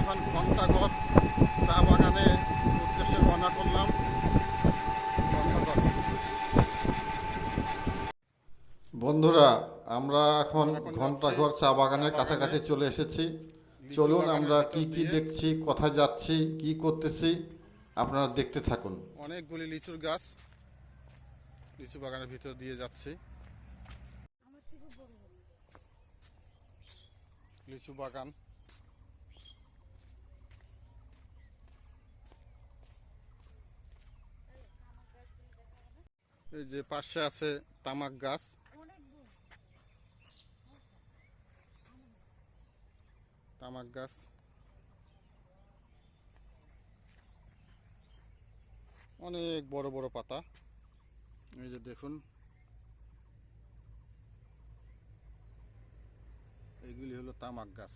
এখন ঘন্টাঘর চা বাগানে উদ্দেশ্যে রওনা করলাম। ঘন্টাঘর বন্ধুরা, আমরা এখন ঘন্টাঘর চা বাগানের কাছাকাছি চলে এসেছি। চলুন আমরা কি কি দেখছি, কোথায় যাচ্ছি, কি করতেছি আপনারা দেখতে থাকুন। অনেকগুলি লিচুর গাছ, লিচু বাগানের ভিতর দিয়ে যাচ্ছি। লিচু বাগান, এই যে পাশে আছে তামাক গাছ। তামাক গাছ অনেক বড় বড় পাতা, এই যে দেখুন, এইগুলি হলো তামাক গাছ।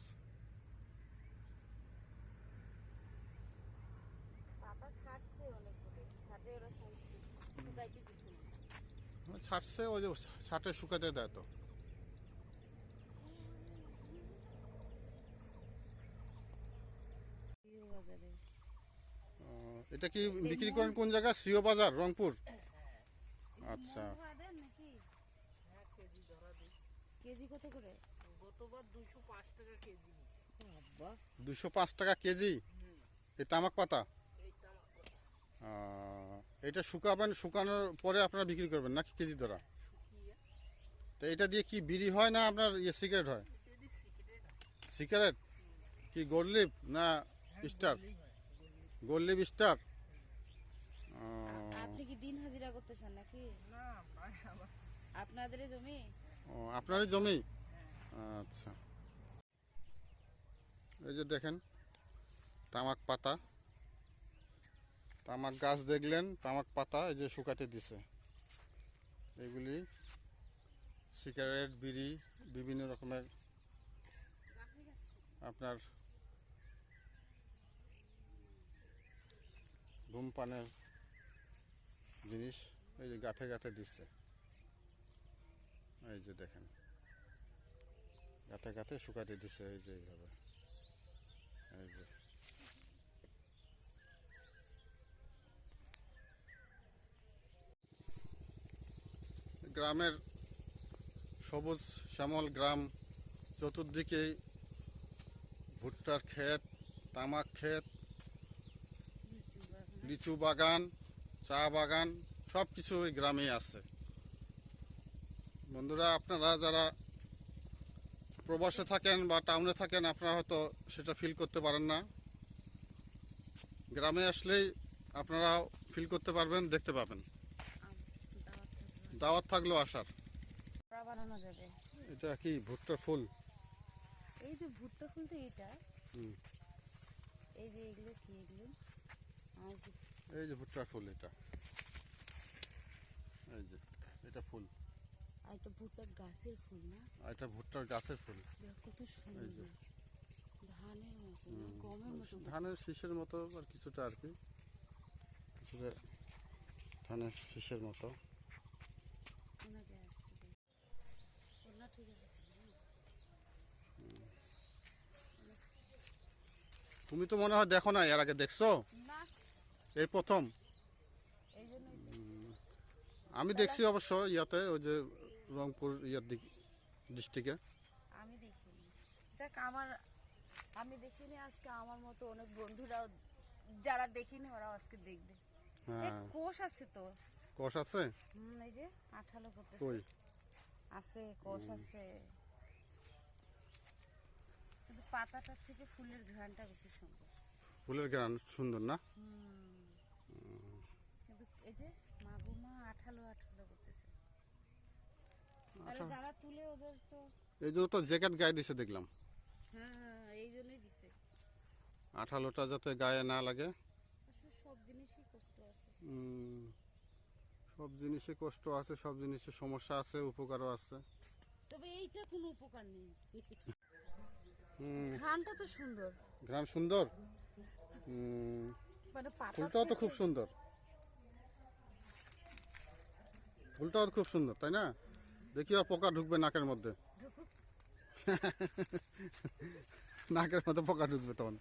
ছাড়ছে, ওই যে ছাটে শুকাতে দেয় তো। এটা কি বিক্রি করেন কোন জায়গা? সিও বাজার, রংপুর। আচ্ছা, কেজি কত করে? গতবার 205 টাকা কেজি নিছি। বাবা, 205 টাকা কেজি এই তামাক পাতা। এই তামাক পাতা এটা শুকাবেন, শুকানোর পরে আপনারা বিক্রি করবেন নাকি কেজি ধরা? শুকিয়ে তো এটা দিয়ে কি বিড়ি হয় না আপনার সিগারেট হয়? এদি সিগারেট সিগারেট কি গোল্ড লিফ না স্টার? Gold leaf star. আপনি কি দিন হাজিরা করতেছেন নাকি? না ভাই, আমার আপনাদের জমি? আপনারই জমি? আচ্ছা, এই যে দেখেন তামাক পাতা, তামাক গাছ দেখলেন, তামাক পাতা এই যে শুকাতে দিছে। এগুলি সিগারেট, বিড়ি, বিভিন্ন রকমের আপনার ধূমপানের জিনিস এই যে গাঁথে গাঁথে দিচ্ছে। এই যে দেখেন গাঁথে গাঁথে শুকাতে দিচ্ছে, এই যে এইভাবে। এই যে গ্রামের সবুজ শ্যামল গ্রাম, চতুর্দিকেই ভুট্টার ক্ষেত, তামাক ক্ষেত, লিচু বাগান, চা বাগান, সব কিছু ওই গ্রামেই আছে। বন্ধুরা, আপনারা যারা প্রবাসে থাকেন বা টাউনে থাকেন আপনারা হয়তো সেটা ফিল করতে পারেন না। গ্রামে আসলেই আপনারা ফিল করতে পারবেন, দেখতে পাবেন। দাওয়াত থাকলেও আসার। বানানো যাবে। এটা কি ভুট্টার ফুল? এই যে ভুট্টা ফুল তো এটা। হুম। এই যে এগুলো কি এগুলো? এই যে ভুট্টার ফুল, এটা এই যে এটা ফুল। আর এটা ভুট্টার গাছের ফুল না? আর এটা ভুট্টার গাছের ফুল। কত এই সুন্দর, যে ধানের মতো না, গমের মতো। ধানের শীষের মতো আর কিছুটা, আর কি কিছুটা ধানের শীষের মতো। ওনাকে আসতে ওনা ঠিক আছে। তুমি তো মনে হয় দেখো না, এর আগে দেখছো? না, এই প্রথম? এই জন্যই তো। আমি দেখছি অবশ্য ইয়াতে, ওই যে রংপুর ইয়ার দিক ডিস্ট্রিক্টে। আমি দেখিনি। যাক, আমি দেখিনি, আজকে আমার মতো অনেক বন্ধুরাও যারা দেখিনি ওরাও আজকে দেখবে। হ্যাঁ, কোষ আছে তো। কোষ আছে? এই যে আঠালো করতেছে। কই? আছে, কোষ আছে। কিন্তু পাতাটার থেকে ফুলের ঘ্রাণটা বেশি সুন্দর। ফুলের গান সুন্দর না? কিন্তু এই যে মাগুমা আঠালো আঠালো করতেছে। তাহলে যারা তুলে ওদের তো। এই জন্য তো জ্যাকেট গায়ে দিছে দেখলাম। হ্যাঁ, এই জন্যই দিছে। আঠালোটা যাতে গায়ে না লাগে। আসলে সব জিনিসই কষ্ট আছে। সব জিনিসে কষ্ট আছে, সব জিনিসের সমস্যা আছে, উপকারও আছে। তবে এইটা কোনো উপকার নেই। ঘ্রাণটা তো সুন্দর। গ্রাম সুন্দর। মানে ফুলটাও তো খুব সুন্দর, ফুলটাও খুব সুন্দর, তাই না? দেখি আর পোকা ঢুকবে নাকের মধ্যে। নাকের মধ্যে পোকা ঢুকবে তখন।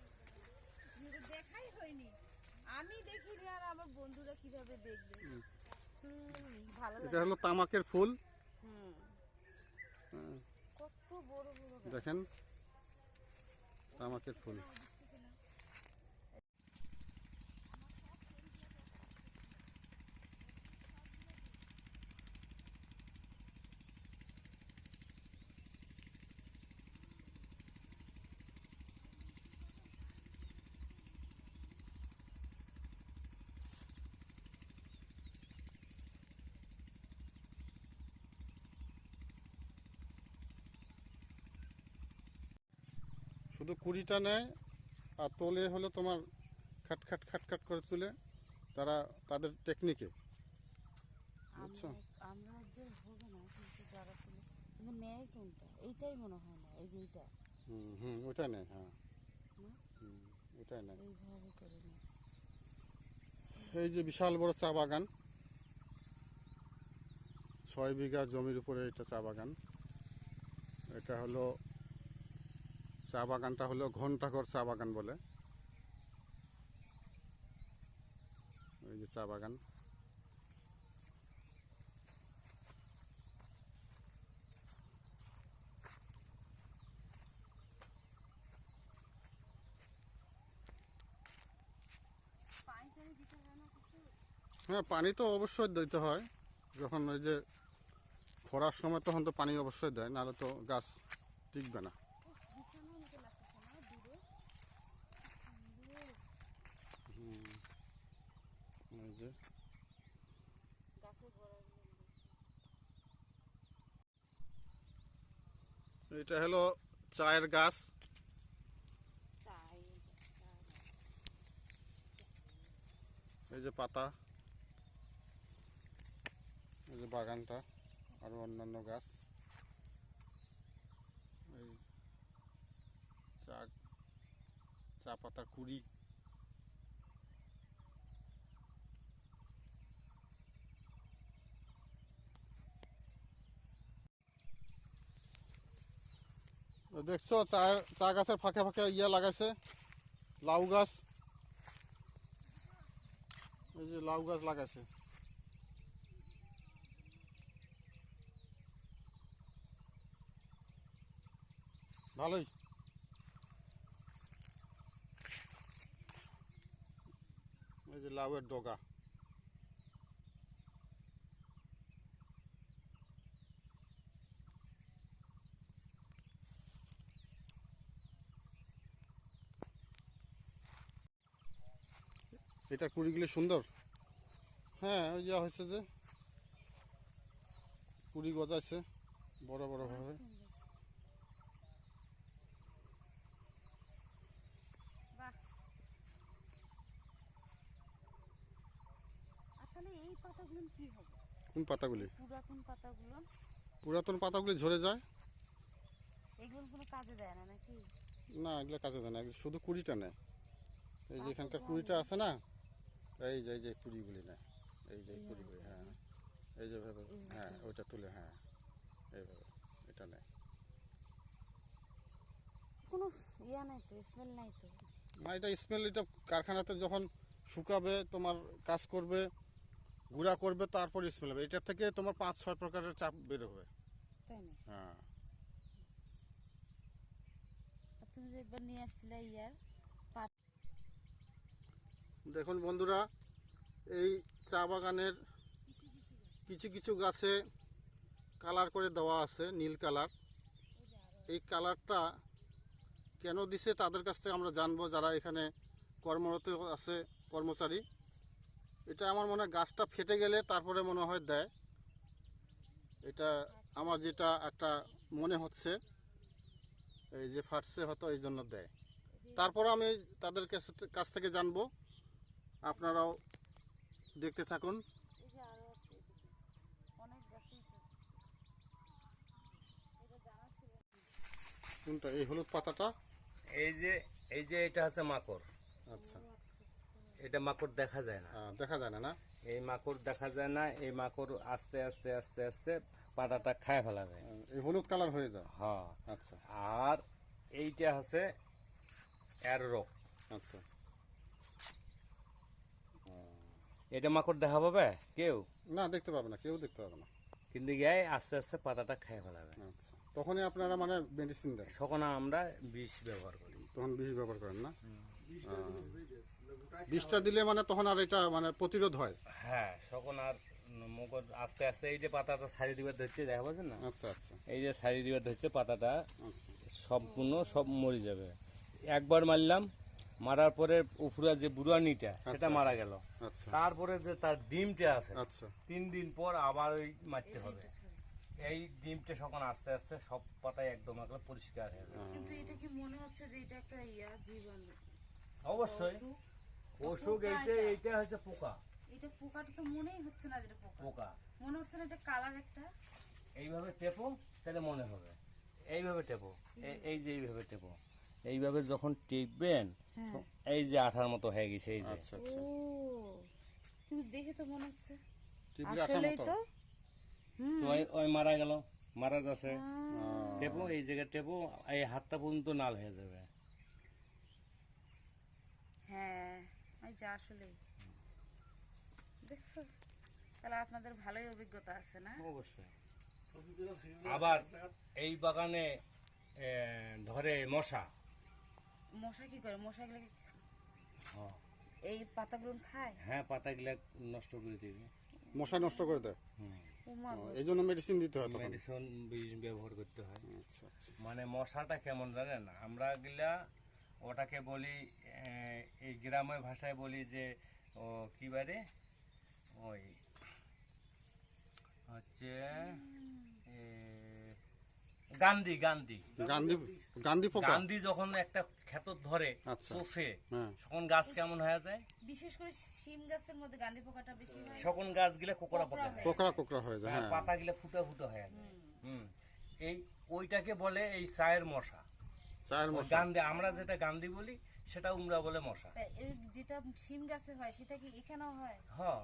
কিভাবে দেখবে। ভালো এটা লাগে। হলো তামাকের ফুল, হুম, কত বড় বড় গাছ। দেখেন তামাকের ফুল। শুধু কুড়িটা নেয় আর তোলে হলো তোমার খাট খাট খাট খাট করে তুলে, তারা তাদের টেকনিকে, বুঝছো? আমরা একজন হবে না, কিন্তু যারা তুলে কিন্তু নেয় কোনটা, এইটাই মনে হয় না, এই যে এইটা হুম হুম, ওটাই নেয়, হ্যাঁ হুম? ওটাই নেয়। এইভাবে করে নেয়। এই যে বিশাল বড় চা বাগান, 6 বিঘা জমির উপরে এটা চা বাগান। এটা হলো চা বাগানটা হলো ঘণ্টাঘর চা বাগান বলে। এই যে চা বাগান, পানি টানি দিতে হয় না কিছু? হ্যাঁ পানি তো অবশ্যই দিতে হয়, যখন ওই যে খরার সময় তখন তো পানি অবশ্যই দেয়, নাহলে তো গাছ টিকবে না। বিছানার মতো লাগতেছে না দূরে? এই যে গাছের গোড়াগুলো এটা হলো চায়ের গাছ, চাই। এই যে পাতা, এই যে বাগানটা, আরো অন্যান্য গাছ, এই চা চা পাতার কুড়ি। দেখছো চা গাছের ফাঁকে ফাঁকে ইয়ে লাগাইছে, লাউ গাছ, এই যে লাউ গাছ লাগাইছে, ভালোই। এই যে লাউয়ের ডগা, এটা কুড়িগুলি সুন্দর। হ্যাঁ ইয়া হয়েছে যে কুড়ি গজাইছে বড় বড় ভাবে। বাহ। আর তাহলে এই পাতাগুলো কি হবে? কোন পাতাগুলি? পুরাতন পাতাগুলো পুরাতন পাতাগুলি ঝরে যায়। এগুলো কোনো কাজে দেয় না নাকি? না এগুলো কাজে দেয় না, এগুলো শুধু কুড়িটা নেয়। এই যে তা তো এখানকার জানি। কুড়িটা আছে না, এই যে কুড়িগুলি নেয়, এই যে কুড়িগুলি, হ্যাঁ এই যে ভাবে, হ্যাঁ ওইটা তুলে, হ্যাঁ এইভাবে এটা নেয়। কোনো ইয়া নাই তো, স্মেল নাই তো? না এটা স্মেল, এটা কারখানাতে যখন শুকাবে, তোমার কাজ করবে, গুঁড়া করবে, তারপর স্মেল হবে। এটার থেকে তোমার 5-6 প্রকারের চাপ বের হবে। তাই না? হ্যাঁ আর তুমি যে একবার নিয়ে আসছিলে ইয়ার দেখুন বন্ধুরা, এই চা বাগানের কিছু কিছু গাছে কালার করে দেওয়া আছে, নীল কালার। এই কালারটা কেন দিছে তাদের কাছ থেকে আমরা জানবো, যারা এখানে কর্মরত আছে, কর্মচারী। এটা আমার মনে হয় গাছটা ফেটে গেলে তারপরে মনে হয় দেয়, এটা আমার যেটা একটা মনে হচ্ছে, এই যে ফাটছে হয়তো এই জন্য দেয়। তারপর আমি তাদের কাছ থেকে জানবো, আপনারাও দেখতে থাকুন। এই যে আরো আছে এদিকে। অনেক গাছই তো। এটা জানা ছিল। কোনটা এই হলুদ পাতাটা? এই যে এটা হচ্ছে মাকড়। আচ্ছা, এটা মাকড় দেখা যায় না। দেখা যায় না না? এই মাকড় দেখা যায় না, এই মাকড় আস্তে আস্তে আস্তে আস্তে পাতাটা খায় ফেলা যায়। এই হলুদ কালার হয়ে যায়। হ্যাঁ। আচ্ছা আর এইটা হচ্ছে এর রোগ। আচ্ছা, এটা মাকড় দেখা পাবে কেউ, না, দেখতে পাবে না, কেউ দেখতে পাবে না। কিন্তু গিয়ে আস্তে আস্তে পাতাটা খেয়ে ফেলাবে। আচ্ছা, তখনই আপনারা মানে মেডিসিন দেন, তখন আমরা বিষ ব্যবহার করি। তখন বিষ ব্যবহার করেন না? বিষটা দিলে মানে তখন আর এটা মানে প্রতিরোধ হয়। হ্যাঁ, তখন আর মকর আস্তে আস্তে এই যে পাতাটা সারি দিবার ধরছে, দেখা পাচ্ছেন না, আচ্ছা আচ্ছা এই যে সারি দিবার ধরছে পাতাটা আচ্ছা সম্পূর্ণ সব মরে যাবে। একবার মারলাম, মারার পরে উপরে যে বুড়ানিটা সেটা মারা গেল, আচ্ছা তারপরে যে তার ডিমটা আছে আচ্ছা 3 দিন পর আবার ওই মারতে হবে। এই ডিমটা তখন আস্তে আস্তে সব পাতায় একদম একদম পরিষ্কার হয়ে যাবে। কিন্তু এটা কি মনে হচ্ছে যে এটা একটা জীবাণু? অবশ্যই অসুখ, এইটা হচ্ছে পোকা। এটা পোকাটা তো মনেই হচ্ছে না যেটা পোকা, পোকা মনে হচ্ছে না এটা কালার একটা। এইভাবে টেপো তাহলে মনে হবে, এইভাবে টেপো, এই যে এইভাবে টেপো, এইভাবে যখন টেপবেন এই যে আঠার মতো হয়ে গেছে, এই যে আচ্ছা ও, আচ্ছা কিন্তু দেখে তো মনে হচ্ছে টিপলে আঠার আসলেই মতো। তো। তো ওই মারা গেল, মারা যাচ্ছে, টেপো এই জায়গায় টেপো, এই হাতটা পর্যন্ত নাল হয়ে যাবে। হ্যাঁ, এই যে আসলেই দেখছো, তাহলে আপনাদের ভালোই অভিজ্ঞতা আছে না? অবশ্যই। আবার এই বাগানে ধরে মশা, মশা কি করে? মশাগুলো কি হ্যাঁ, এই পাতাগুলো খায়? হ্যাঁ, পাতাগুলা নষ্ট করে দিবে। মশা নষ্ট করে দেয়, ও মা গো। এই জন্য মেডিসিন দিতে হয় তখন। মেডিসিন বিষ ব্যবহার করতে হয়। আচ্ছা আচ্ছা মানে মশাটা কেমন জানেন, আমরা গিলা ওটাকে বলি এই গ্রামের ভাষায় বলি যে ও কি বারে ওই হচ্ছে এ, গান্ধী গান্ধী গান্ধী গান্ধী পোকা। গান্ধী যখন একটা ক্ষেত ধরে আচ্ছা। চোফে, হ্যাঁ তখন গাছ কেমন হয়ে যায়, বিশেষ করে শিম গাছের মধ্যে গান্ধী পোকাটা বেশি হয়। তখন গাছ গিলা কোকড়া পোকা হয়, কোকড়া কোকড়া হয়ে যায়, হ্যাঁ পাতা গিলা ফুটা ফুটা হয়ে যায়। এই ওইটাকে বলে এই চায়ের মশা। চায়ের ওই মশা। গান্ধী, আমরা যেটা গান্ধী বলি সেটা উমরা বলে মশা। তা এই যেটা শিম গাছে হয় সেটা কি এখানেও হয়? হ্যাঁ,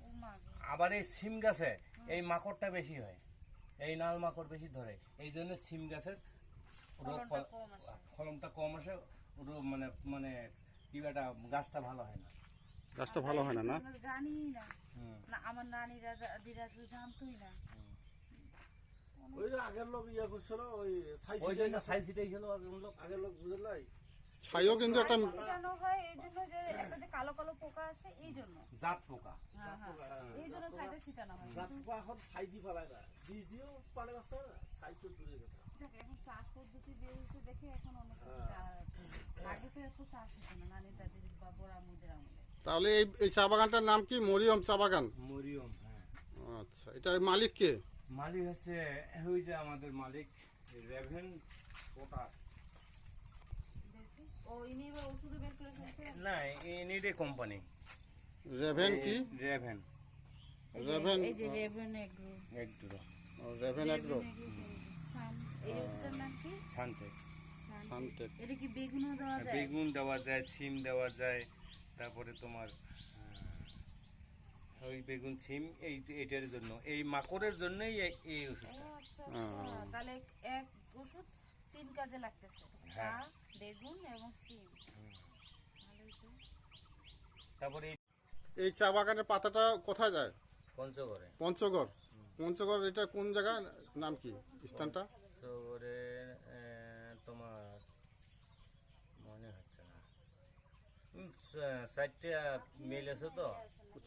ও মা গো। আবার এই সিম গাছে এই মাকড়টা বেশি হয়, এই নাল মাকড় বেশি ধরে, এই জন্য সিম গাছের ফলনটা কম আসে। ফলনটা কম আসে, মানে মানে কি একটা গাছটা ভালো হয় না। গাছটা ভালো হয় না, না? আমরা জানি না, না আমার নানিরা দিদা তো জানতোই না। ওই যে আগের লোক ইয়া করছিল ওই ওই জন্য সাইজটাই ছিল আগের লোক বুঝলাই ছাইও কিন্তু একটা ছিটানো হয় এই জন্য যে একটা যে কালো কালো পোকা আছে এই জন্য। জাত পোকা। হ্যাঁ, হ্যাঁ, এই জন্য সাইডে ছিটানো হয়। জাত পোকা এখন ছাই দি ফেলায় না, বীজ দিয়েও পালে বাঁচতে না, ছাই তো দূরে কথা। দেখ এখন চাষ পদ্ধতি বেরিয়েছে দেখে এখন অনেক কিছু আগে তো এত চাষ হতো না নানি দাদির বা বড় আমুদের আমলে। তাহলে এই চা বাগানটার নাম কি? মরিয়ম চা বাগান। মরিয়ম, হ্যাঁ। আচ্ছা, এটা মালিক কে? মালিক হচ্ছে ওই যে আমাদের মালিক রেভেন পটাশ। ও ইনি এবার ওষুধ বের করে ফেলছে। না, এনিডে কোম্পানি। রেভেন কি? রেভেন রেভেন এই যে রেভেন এগ্রো, একটু রেভেন এগ্রো সান, এই ওষুধের নাম কি? শান্তে। সানটেক। এটা কি বেগুনও দেওয়া যায়? বেগুন দেওয়া যায়, সিম দেওয়া যায়, তারপরে তোমার ওই বেগুন সিম এইটার জন্য, এই মাকড়ের জন্যই এই ও ওষুধটা। আচ্ছা আচ্ছা, তাহলে এক ওষুধ 3 কাজে লাগতেছে, চা, হ্যাঁ। বেগুন এবং সিম। ভালোই তো। তারপরে এই এই চা বাগানের পাতাটা কোথায় যায়? পঞ্চগড়ে, পঞ্চগড়। পঞ্চগড় এটা কোন জায়গা, নাম কি স্থানটা? পঞ্চগড়ে তোমার মনে হচ্ছে না, 4টা মেল আছে তো।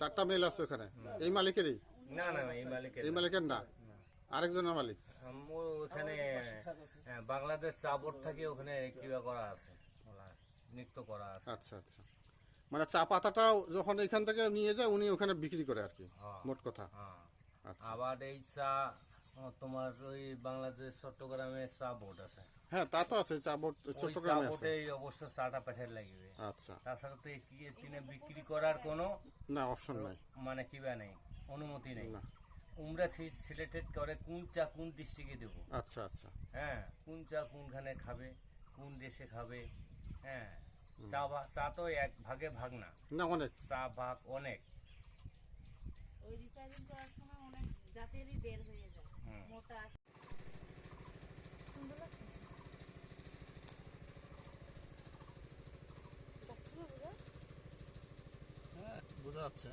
4টা মেল আছে ওখানে, এই মালিকেরই? না না, এই মালিকের এই না। মালিকের না, আরেকজনের মালিক। ওখানে বাংলাদেশ চা বোর্ড থেকে ওখানে কিবা করা আছে, নৃত্য করা আছে। আচ্ছা আচ্ছা, মানে চা পাতাটা যখন এখান থেকে নিয়ে যায় উনি ওখানে বিক্রি করে আর কি, হ্যাঁ। মোট কথা। হ্যাঁ, আচ্ছা, আবার এই চা তোমার ওই বাংলাদেশ চট্টগ্রামে চা বোর্ড আছে, হ্যাঁ তা তো আছে, চা বোর্ড ওই চা চট্টগ্রামে আছে। বোর্ডে অবশ্য চাটা পেঠের লাগবে। আচ্ছা, তাছাড়া তো কিনে বিক্রি করার কোনো না অপশন নাই। মানে কিবা নেই, অনুমতি নেই। না। উমরা সিলেক্টেড করে কোন চা কোন ডিস্ট্রিক্টে দেবো, আচ্ছা আচ্ছা, হ্যাঁ, কোন চা কোনখানে খাবে, কোন দেশে খাবে, হ্যাঁ। চা তো এক ভাগে ভাগ না, না অনেক। চা ভাগ অনেক। ওই রিপেয়ারিং করার সময় অনেক জাতেরই বের হয়ে যায়, মোটা। সুন্দর লাগতেছে। যাচ্ছে না বুঝা? বোঝা যাচ্ছে।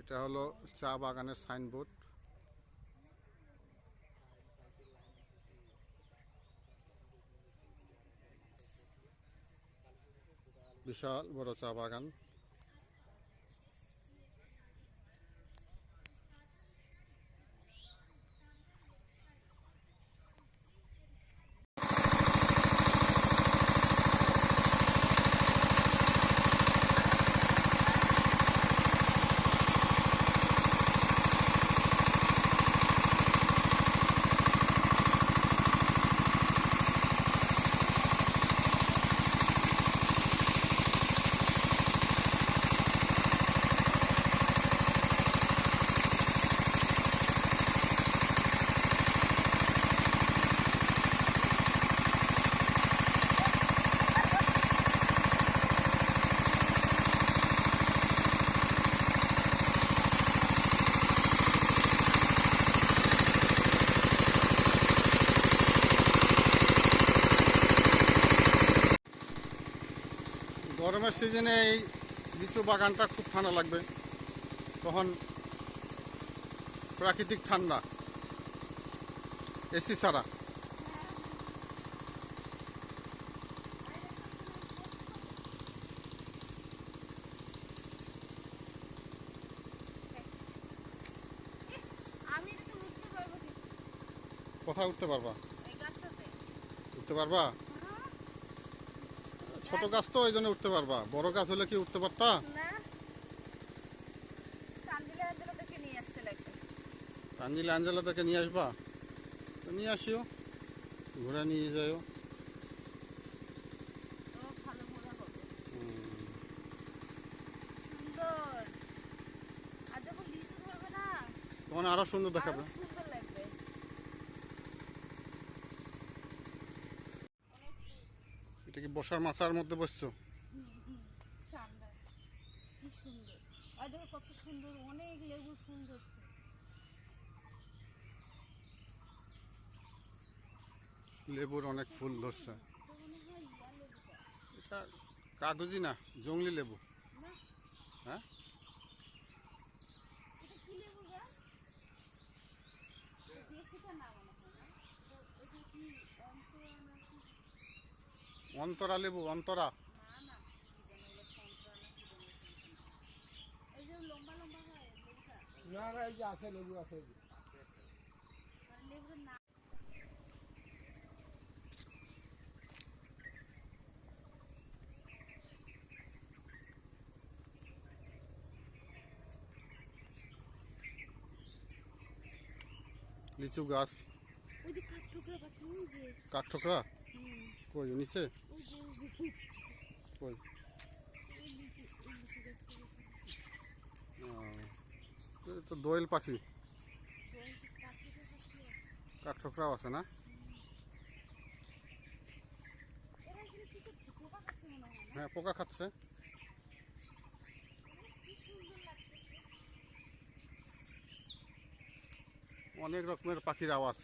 এটা হলো চা বাগানের সাইনবোর্ড। বিশাল বড় চা বাগান। গরমের সিজনে এই লিচু বাগানটা খুব ঠান্ডা লাগবে, তখন প্রাকৃতিক ঠান্ডা, এসি ছাড়া। আমি এটাতে উঠতে পারবো কি? কোথায় উঠতে পারবা? এই গাছটাতে? উঠতে পারবা? হ্যাঁ। ছোট গাছ তো, এই জন্য উঠতে পারবা। বড় গাছ হলে কি উঠতে পারতা? না, কান্দিলে আন্দোলন থেকে নিয়ে আসতে লাগবে। কাঞ্জিলে আঞ্জেলা থেকে নিয়ে আসবা? তো নিয়ে আসিও, ঘোরা নিয়ে যাইও। ও ভালো মজা হবে, সুন্দর। আর যখন লিচু ধরবে না, তখন আরো সুন্দর দেখাবে। আরো সুন্দর লাগবে। এটা কি বসার মাচার মধ্যে বসছো? ঠান্ডা, কি সুন্দর। আর দেখো কত সুন্দর, অনেক লেবুর ফুল ধরছে। লেবুর অনেক ফুল ধরছে। এটা মনে হয় ইয়া লেবুটা। এটা কাগজি না, জংলি লেবু। না, হ্যাঁ, এটা কি লেবুর গাছ? দেশিটা না মনে হয় না। এটা কি অন্তরা না কি? অন্তরা লেবু, অন্তরা। না না, কি জানি ওগুলো সন্তরা না কি জানি কোনটা। এই যে লম্বা লম্বা হয় লেবুটা, না না, এই যে আছে লেবু আছে, এই যে মানে লেবুর না। লিচু গাছ। ওই যে কাঠঠোকরা পাখি, ওই যে কাঠঠোকরা কই নিচে? ওই যে ওই যে কই? ওই লিচু গাছটা দেখো। এই তো দোয়েল পাখি। ওই যে কাঠঠোকরা পাখি আছে। কাঠঠোকরাও আছে না? এরা এখানে কি করছে? পোকা খাচ্ছে মনে হয় না? হ্যাঁ, পোকা খাচ্ছে। কি সুন্দর লাগতেছে। অনেক রকমের পাখির আওয়াজ।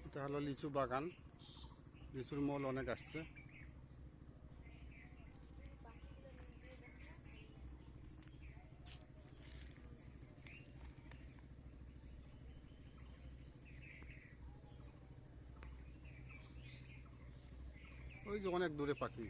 এটা হলো লিচু বাগান। লিচুর মোল অনেক আসছে। ওই যে অনেক দূরে পাখি।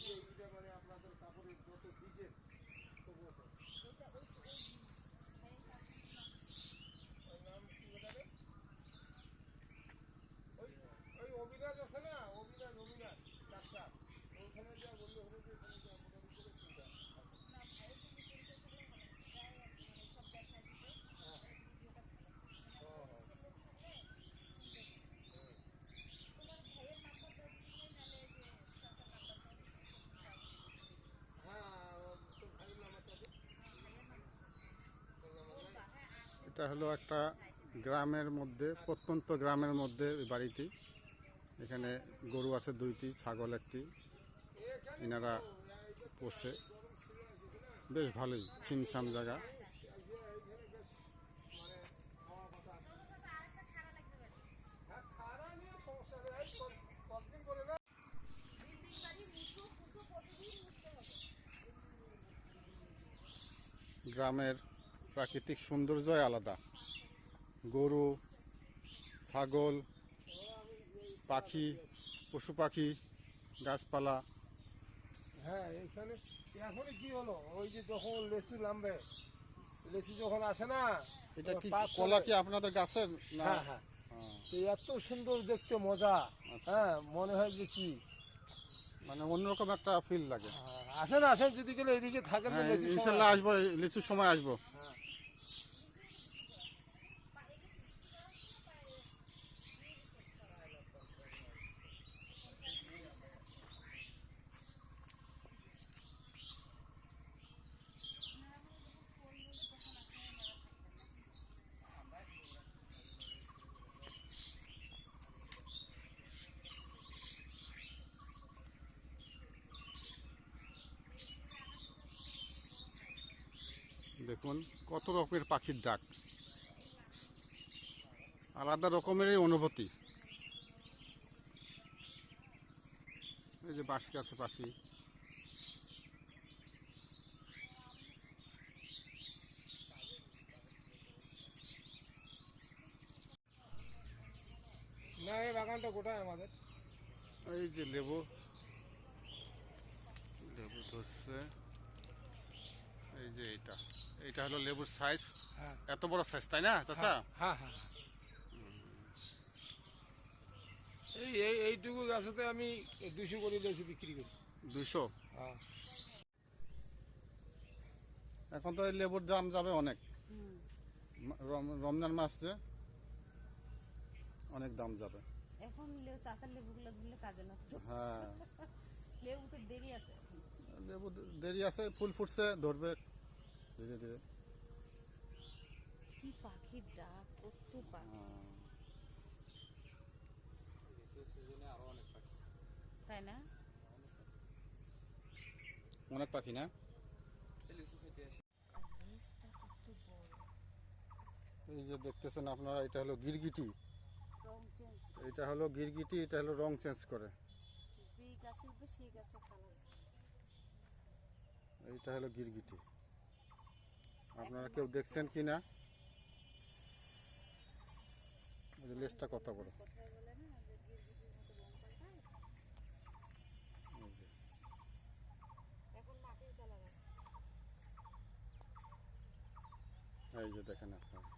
যে এইটা মানে আপনাদের কাপড়ের যত ডিজাইন তবু আছে। ওই নাম কি বলে? ওই অবিনাশ আছে না, অবিনাশ ডাক্তার, ওখানে যা বললে হলো যে ওখানে যা মোটামুটি করে সুবিধা। হ্যাঁ, তো ভাইয়ের নাম্বারটা দে। এটা হলো একটা গ্রামের মধ্যে, প্রত্যন্ত গ্রামের মধ্যে এই বাড়িটি। এখানে গরু আছে 2টি, ছাগল 1টি। এনারা পোষে, বেশ ভালোই ছিমছাম জায়গা। হ্যাঁ, খাড়া নিয়ে সমস্যা নেই, এই কতদিন করে না। গ্রামের প্রাকৃতিক সৌন্দর্যই আলাদা। গরু, ছাগল, পাখি, পশু পাখি, গাছপালা। হ্যাঁ, এখানে এখন কি হলো, ওই যে যখন লেচু নামবে, লেচু যখন আসে না, এটা কি পাক কলা করে- কি আপনাদের গাছের না? হ্যাঁ হ্যাঁ, তো এত সুন্দর দেখতে মজা। হ্যাঁ, মনে হয় যে কি মানে অন্যরকম একটা ফিল লাগে। আসেন আসেন, যদি গেলে এদিকে থাকেন না, হ্যাঁ, লেচুর সময়। ইনশাল্লাহ আসবো, এই লিচুর সময় আসবো। হ্যাঁ। দেখুন কত রকমের পাখির ডাক, আলাদা রকমেরই অনুভূতি। এই যে বাঁশ গাছে পাখি। না, এই বাগানটা গোটায় আমাদের। এই যে লেবু, লেবু ধরছে। এই যে এইটা হলো লেবুর সাইজ। হ্যাঁ এত বড় সাইজ, তাই না চাচা? হ্যাঁ হ্যাঁ, এইটুকু গাছেতে আমি 200 করে লেচু বিক্রি করি। 200। হ্যাঁ, এখন তো এই লেবুর দাম যাবে অনেক। রমজান মাস যে, অনেক দাম যাবে। এখন চাচার লেবুগুলো ধরলে কাজে না। হ্যাঁ, লেবু তো দেরি আছে। লেবু দেরি আছে, ফুল ফুটছে, ধরবে ধীরে ধীরে। কি পাখির ডাক, কত পাখি, তাই না? অনেক পাখি না? আর লেজটা কত বড়, এই যে দেখতেছেন আপনারা, এটা হলো গিরগিটি। রং চেঞ্জ, এটা হলো গিরগিটি, এটা হলো রং চেঞ্জ করে। যেই গাছে উঠবে সেই গাছে কালার। এইটা হলো গিরগিটি। আপনারা কেউ দেখছেন কি না? এই যে লেজটা কত বড়। কথায় বলে না যে গিরগিটির মতো রং পাল্টায়। এই যে এখন মাটির কালার আছে। এই যে দেখেন আপনারা।